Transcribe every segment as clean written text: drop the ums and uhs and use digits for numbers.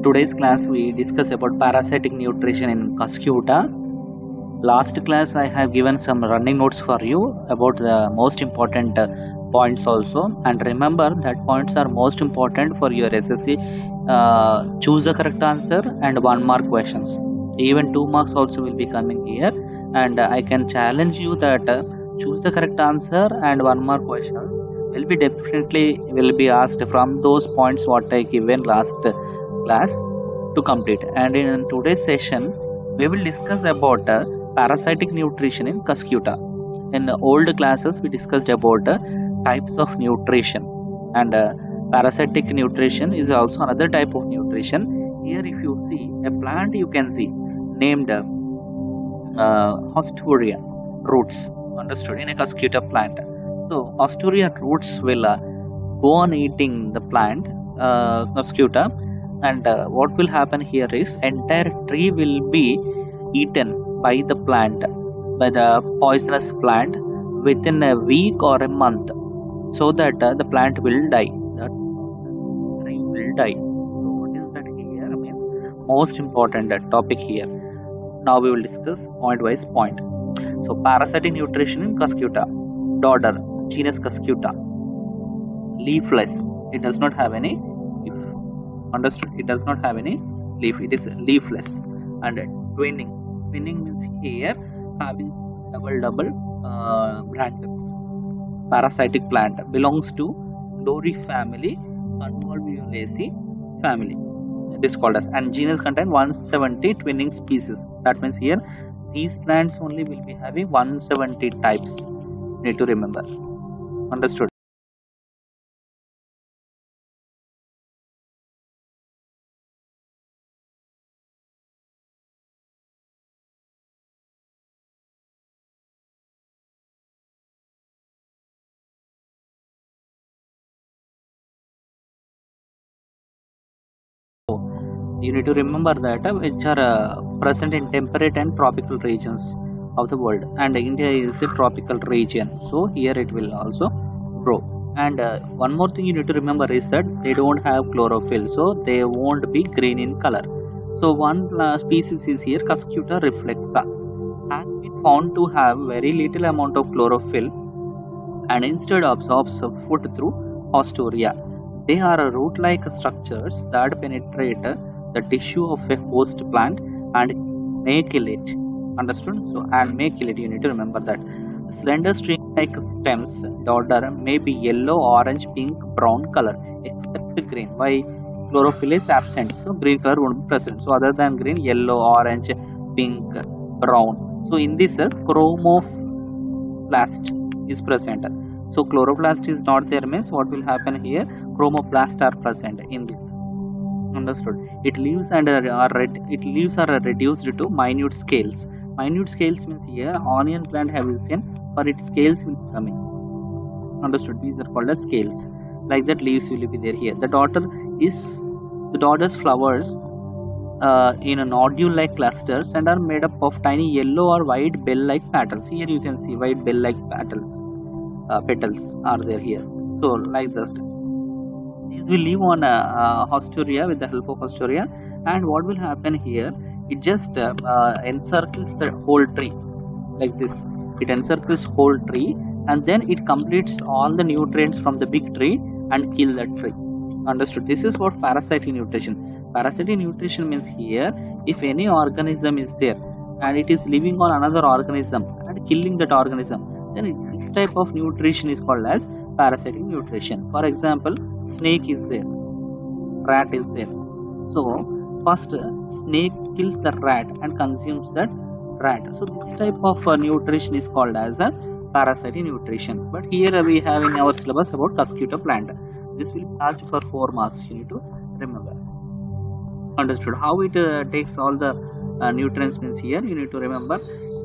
today's class we discuss about parasitic nutrition in Cuscuta. Last class I have given some running notes for you about the most important points also, and remember that points are most important for your SSC. Choose the correct answer and 1 mark questions. Even 2 marks also will be coming here, and I can challenge you that choose the correct answer and 1 mark question will be asked from those points what I given last class to complete. And in today's session we will discuss about parasitic nutrition in Cuscuta. In the old classes we discussed about types of nutrition, and parasitic nutrition is also another type of nutrition. Here if you see a plant, you can see named Hostelria roots, understood, in a Cuscuta plant. So Hostelria roots will go on eating the plant Cuscuta, and what will happen here is entire tree will be eaten by the plant, by the poisonous plant, within a week or a month, so that the plant will die, the tree will die. So what is that here? I mean, most important topic here. Now we will discuss point wise point. So parasitic nutrition in Cuscuta. Dodder, genus Cuscuta. Leafless, it does not have any leaf, understood, it does not have any leaf, it is leafless. And twinning means here having double branches. Parasitic plant belongs to Lori family, Convolvulaceae family, it is called as, and genus contain 170 twinning species. That means here these plants only will be having 170 types, need to remember, understood. You need to remember that which are present in temperate and tropical regions of the world, and India is a tropical region, so here it will also grow. And one more thing you need to remember is that they don't have chlorophyll, so they won't be green in color. So one species is here, Cuscuta reflexa, has been found to have very little amount of chlorophyll and instead absorbs food through Hostelria. They are root-like structures that penetrate the tissue of a host plant and may kill it, understood. So and may kill it, you need to remember that. Slender string-like stems, dodder, may be yellow, orange, pink, brown color except green. Why? Chlorophyll is absent, so green color won't be present. So other than green, yellow, orange, pink, brown. So in this chromoplast is present. So chloroplast is not there means what will happen here? Chromoplast are present in this, understood. Its leaves are reduced to minute scales. Minute scales means here onion plant have you seen, for its scales will be coming, understood. These are called as scales. Like that leaves will be there here. The dodder's flowers in a nodule-like clusters and are made up of tiny yellow or white bell-like petals. Here you can see white bell-like petals. Petals are there here. So like that, these will live on Hostelria with the help of Hostelria, and what will happen here? It just encircles the whole tree like this. It encircles whole tree, and then it completes all the nutrients from the big tree and kill that tree, understood. This is what parasitic nutrition. Parasitic nutrition means here if any organism is there and it is living on another organism and killing that organism, then this type of nutrition is called as parasitic nutrition. For example, snake is there, rat is there. So first snake kills the rat and consumes that rat. So this type of nutrition is called as a parasitic nutrition. But here we have in our syllabus about Cuscuta plant. This will be asked for 4 marks, you need to remember, understood. How it takes all the nutrients means here you need to remember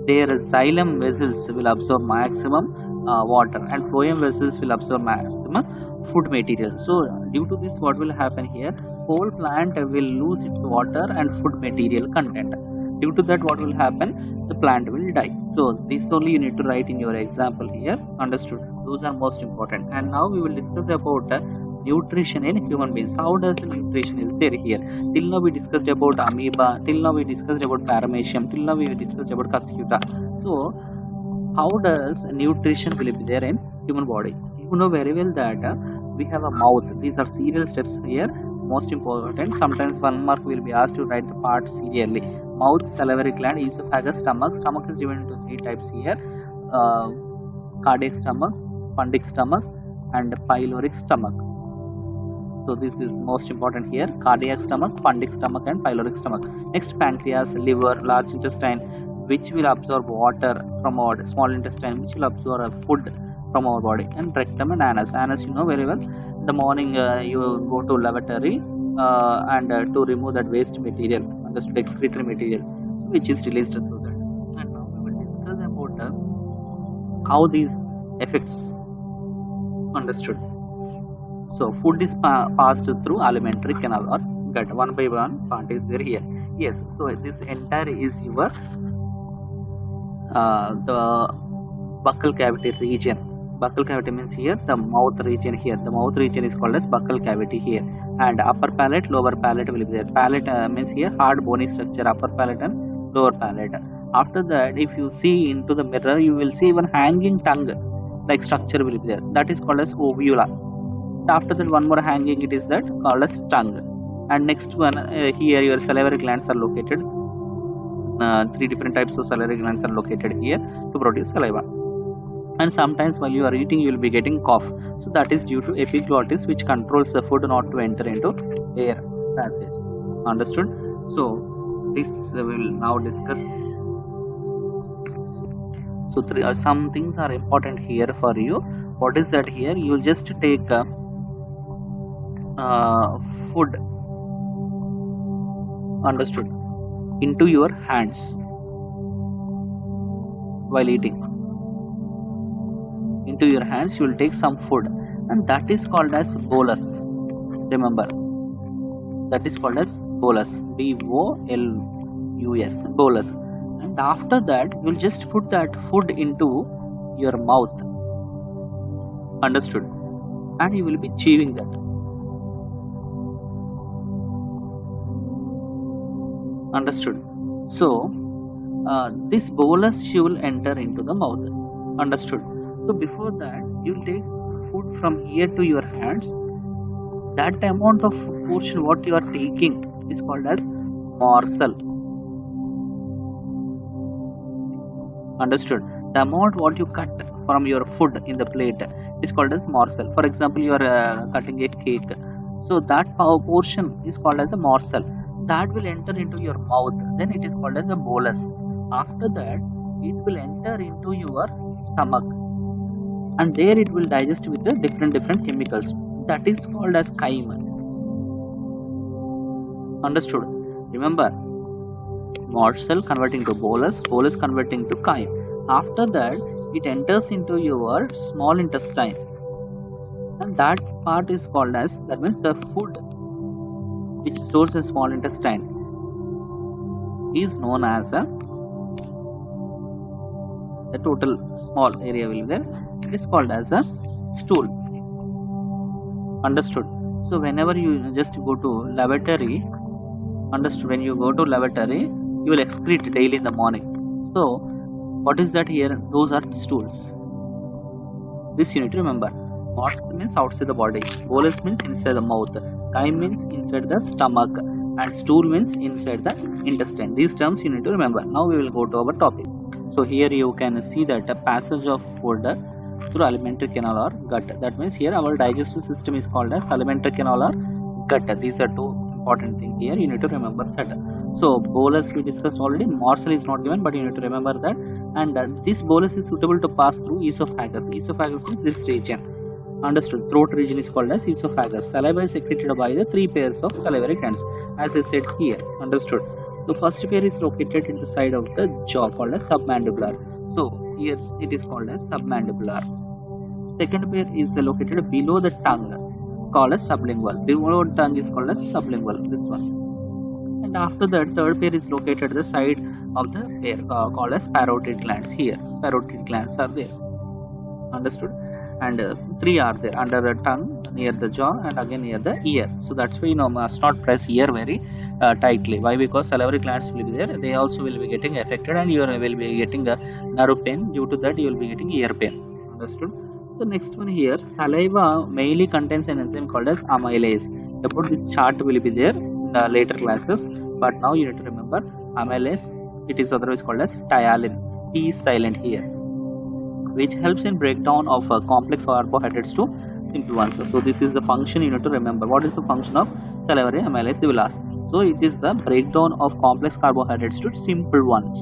their xylem vessels will absorb maximum water and phloem vessels will absorb maximum food material. So due to this what will happen here? Whole plant will lose its water and food material content. Due to that what will happen? The plant will die. So this only you need to write in your example here, understood. Those are most important. And now we will discuss about nutrition in human beings. How does the nutrition is there here? Till now we discussed about amoeba, till now we discussed about paramecium, till now we discussed about cuscuta. So how does nutrition will be there in human body? You know very well that we have a mouth. These are serial steps here, most important. Sometimes 1 mark will be asked to write the parts serially. Mouth, salivary gland, esophagus, stomach. Stomach is divided into 3 types here: cardiac stomach, fundic stomach, and pyloric stomach. So this is most important here: cardiac stomach, fundic stomach, and pyloric stomach. Next, pancreas, liver, large intestine, which will absorb water from our small intestine, which will absorb food from our body, and rectum and anus. Anus, you know very well. In the morning, you go to lavatory and to remove that waste material, understood, excretory material, which is released through that. And now we will discuss about how these affects, understood. So food is passed through alimentary canal or gut. One by one part is there here. Yes. So this entire is your the buccal cavity region. Buccal cavity means here the mouth region here. The mouth region is called as buccal cavity here. And upper palate, lower palate will be there. Palate means here hard bony structure, upper palate and lower palate. After that, if you see into the mirror, you will see one hanging tongue like structure will be there. That is called as uvula. After that, one more hanging, it is that called as tongue. And next one, here your salivary glands are located. 3 different types of salivary glands are located here to produce saliva. And sometimes while you are eating, you will be getting cough. So that is due to epiglottis, which controls the food not to enter into air passage. Understood? So this will now discuss. So some things are important here for you. What is that here? You will just take food, understood, into your hands while eating. Into your hands you will take some food, and that is called as bolus. Remember, that is called as bolus, B-O-L-U-S, bolus. And after that you will just put that food into your mouth, understood, and you will be chewing that. Understood? So this bolus you will enter into the mouth. Understood? So before that, you will take food from here to your hands. That amount of portion what you are taking is called as morsel. Understood? The amount what you cut from your food in the plate is called as morsel. For example, you are cutting a cake. So that portion is called as a morsel. That will enter into your mouth. Then it is called as a bolus. After that, it will enter into your stomach. And there it will digest with the different chemicals. That is called as chyme. Understood? Remember, morsel converting to bolus, bolus converting to chyme. After that, it enters into your small intestine, and that part is called as, that means the food which stores in small intestine is known as the total small area will be there. It is called as a stool. Understood? So whenever you just go to lavatory, understood, when you go to lavatory, you will excrete daily in the morning. So what is that here? Those are stools. This you need to remember. Morsel means outside the body, bolus means inside the mouth, chyme means inside the stomach, and stool means inside the intestine. These terms you need to remember. Now we will go to our topic. So here you can see that a passage of food through alimentary canal or gut. That means here our digestive system is called as alimentary canal or gut. These are 2 important things here. You need to remember that. So bolus we discussed already. Morsel is not given, but you need to remember that. And this bolus is suitable to pass through esophagus. Esophagus means this region. Understood? Throat region is called as esophagus. Saliva is secreted by the 3 pairs of salivary glands, as I said here. Understood? The first pair is located in the side of the jaw, called as submandibular. So here it is called as submandibular. Second pair is located below the tongue, called as sublingual. Below the tongue is called as sublingual. This one. And after that, third pair is located at the side of the pair, called as parotid glands. Here, parotid glands are there. understood? And 3 are there under the tongue, near the jaw, and again near the ear. So that's why you must not press ear very tightly. Why? Because salivary glands will be there, they also will be getting affected, and you will be getting a nerve pain. Due to that, you will be getting ear pain. Understood? So next one here, saliva mainly contains an enzyme called as amylase. About this chart will be there in the later classes, but now you need to remember amylase. It is otherwise called as ptyalin. T is silent here, which helps in breakdown of complex carbohydrates to simple ones. So this is the function you need to remember. What is the function of salivary amylase? They will ask. So it is the breakdown of complex carbohydrates to simple ones.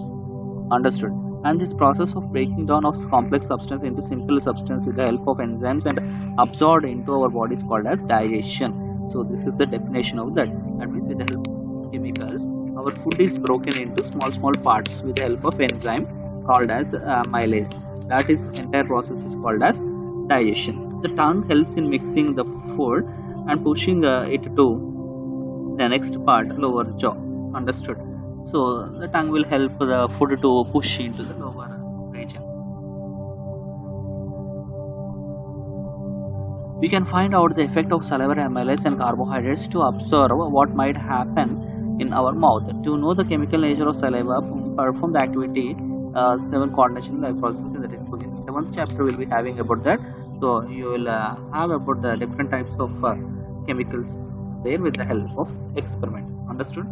Understood? And this process of breaking down of complex substance into simple substance with the help of enzymes and absorbed into our body is called as digestion. So this is the definition of that. That means with the help of chemicals, our food is broken into small parts with the help of enzyme called as amylase. That is entire process is called as digestion. The tongue helps in mixing the food and pushing it to the next part, lower jaw. Understood? So the tongue will help the food to push into the lower region. We can find out the effect of salivary amylase and carbohydrates to observe what might happen in our mouth. To know the chemical nature of saliva, perform the activity 7 coordination life processes in the textbook. In the 7th chapter we will be having about that. So you will have about the different types of chemicals there with the help of experiment. Understood?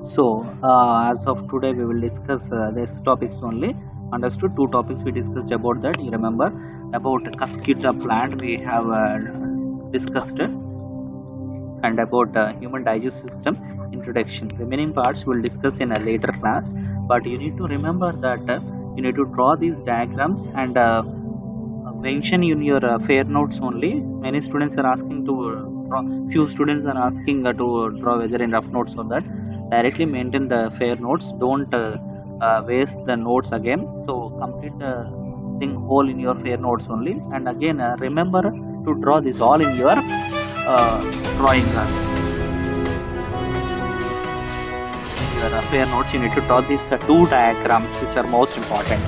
So as of today we will discuss this topics only. Understood? 2 topics we discussed about that. You remember about Cuscuta plant we have discussed it, and about human digestive system introduction. Remaining parts we'll discuss in a later class, but you need to remember that you need to draw these diagrams and mention in your fair notes only. Many students are asking to draw, few students are asking to draw whether in rough notes or that. Directly maintain the fair notes, don't waste the notes again. So complete the thing whole in your fair notes only, and again remember to draw this all in your drawing fair notes. You need to draw these 2 diagrams which are most important.